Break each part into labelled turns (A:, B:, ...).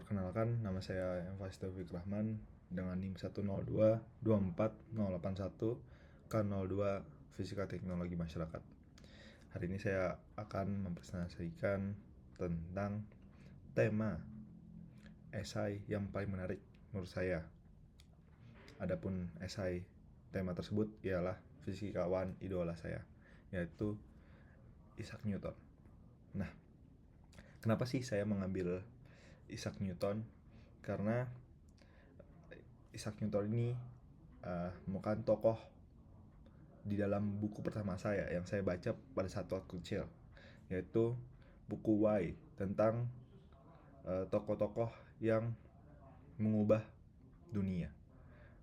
A: Perkenalkan, nama saya Faiz Taufik Rahman dengan NIM 102240881 K02 Fisika Teknologi Masyarakat. Hari ini saya akan mempresentasikan tentang tema esai yang paling menarik menurut saya. Adapun esai tema tersebut ialah fisikawan idola saya, yaitu Isaac Newton. Nah, kenapa sih saya mengambil Isaac Newton? Karena Isaac Newton ini merupakan tokoh di dalam buku pertama saya yang saya baca pada saat waktu kecil, yaitu buku Why, tentang tokoh-tokoh yang mengubah dunia.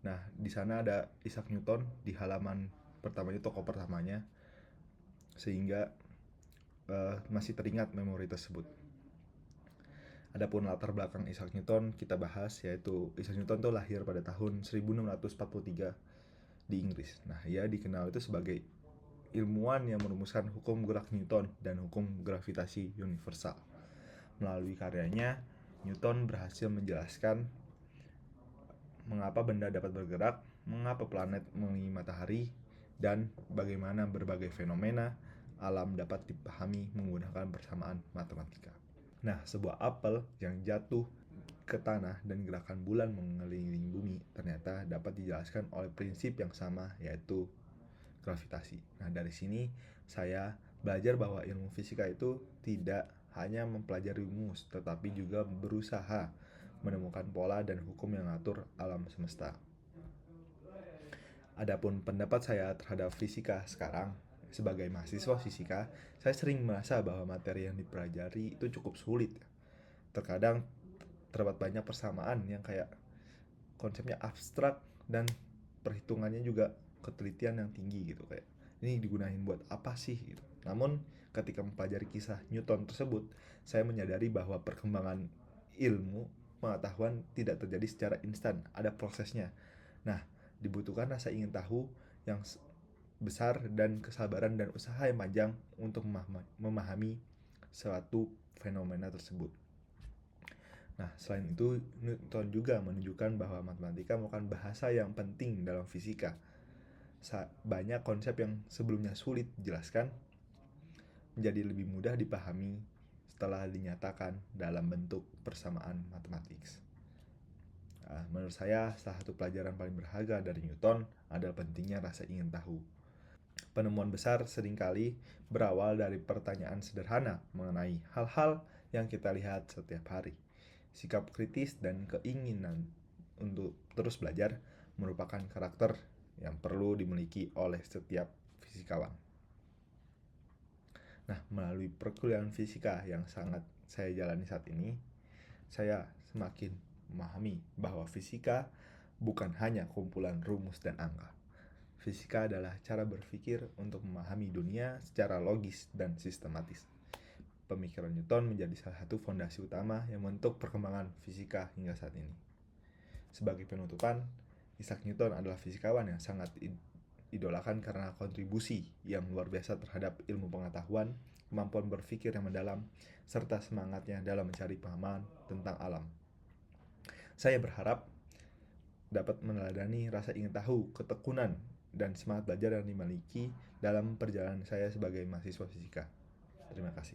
A: Nah, di sana ada Isaac Newton di halaman pertamanya, tokoh pertamanya, sehingga masih teringat memori tersebut. Adapun latar belakang Isaac Newton kita bahas, yaitu Isaac Newton itu lahir pada tahun 1643 di Inggris. Nah, ia dikenal itu sebagai ilmuwan yang merumuskan hukum gerak Newton dan hukum gravitasi universal. Melalui karyanya, Newton berhasil menjelaskan mengapa benda dapat bergerak, mengapa planet mengelilingi matahari, dan bagaimana berbagai fenomena alam dapat dipahami menggunakan persamaan matematika. Nah, sebuah apel yang jatuh ke tanah dan gerakan bulan mengelilingi bumi ternyata dapat dijelaskan oleh prinsip yang sama, yaitu gravitasi. Nah, dari sini saya belajar bahwa ilmu fisika itu tidak hanya mempelajari rumus, tetapi juga berusaha menemukan pola dan hukum yang mengatur alam semesta. Adapun pendapat saya terhadap fisika sekarang, sebagai mahasiswa fisika, saya sering merasa bahwa materi yang dipelajari itu cukup sulit. Terkadang terdapat banyak persamaan yang kayak konsepnya abstrak dan perhitungannya juga ketelitian yang tinggi gitu, kayak ini digunain buat apa sih gitu. Namun ketika mempelajari kisah Newton tersebut, saya menyadari bahwa perkembangan ilmu pengetahuan tidak terjadi secara instan, ada prosesnya. Nah, dibutuhkan rasa ingin tahu yang besar dan kesabaran dan usaha yang panjang untuk memahami suatu fenomena tersebut. Nah, selain itu, Newton juga menunjukkan bahwa matematika merupakan bahasa yang penting dalam fisika. Banyak konsep yang sebelumnya sulit dijelaskan menjadi lebih mudah dipahami setelah dinyatakan dalam bentuk persamaan matematik. Menurut saya, salah satu pelajaran paling berharga dari Newton adalah pentingnya rasa ingin tahu. Penemuan besar seringkali berawal dari pertanyaan sederhana mengenai hal-hal yang kita lihat setiap hari. Sikap kritis dan keinginan untuk terus belajar merupakan karakter yang perlu dimiliki oleh setiap fisikawan. Nah, melalui perkuliahan fisika yang sangat saya jalani saat ini, saya semakin memahami bahwa fisika bukan hanya kumpulan rumus dan angka. Fisika adalah cara berpikir untuk memahami dunia secara logis dan sistematis. Pemikiran Newton menjadi salah satu fondasi utama yang membentuk perkembangan fisika hingga saat ini. Sebagai penutupan, Isaac Newton adalah fisikawan yang sangat idolakan karena kontribusi yang luar biasa terhadap ilmu pengetahuan, kemampuan berpikir yang mendalam, serta semangatnya dalam mencari pemahaman tentang alam. Saya berharap dapat meneladani rasa ingin tahu, ketekunan, dan semangat belajar yang dimiliki dalam perjalanan saya sebagai mahasiswa fisika. Terima kasih.